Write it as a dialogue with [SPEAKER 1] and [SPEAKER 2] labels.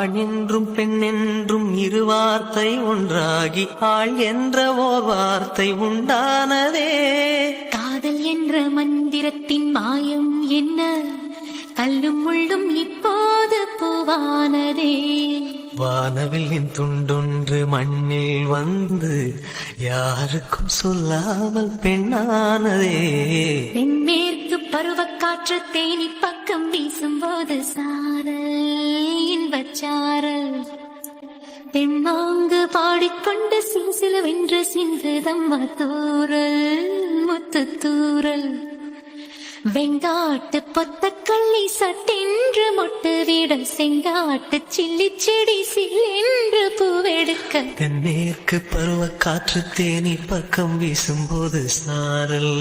[SPEAKER 1] ஆண் என்றும் பெண் என்றும் இரு வார்த்தை ஒன்றாகி ஆள் என்ற ஓர் வார்த்தை உண்டானதே.
[SPEAKER 2] காதல் என்ற மந்திரத்தின் மாயம் என்ன, கல்லும் முள்ளும் இப்போது பூவானதே.
[SPEAKER 1] வானவில்லின் துண்டொன்று மண்ணில் வந்து யாருக்கும் சொல்லாமல் பெண்ணானதே.
[SPEAKER 2] தென்மேற்கு பருவக்காற்று தேனி பக்கம் வீசும்போது சாரல் இன்பச்சாரல். தெம்மாங்கு பாடிக்கொண்டு சிலவென்று சிந்துதம்மா தூரல் முத்து தூரல். வெங்காட்டு பொத்தக்கள்ளி சட்டென்று மொட்டு விட செங்காட்டு சில்லி செடி சில்லென்று பூவெடுக்க.
[SPEAKER 1] தென்மேற்கு பருவ காற்று தேனி பக்கம் வீசும்போது சாரல்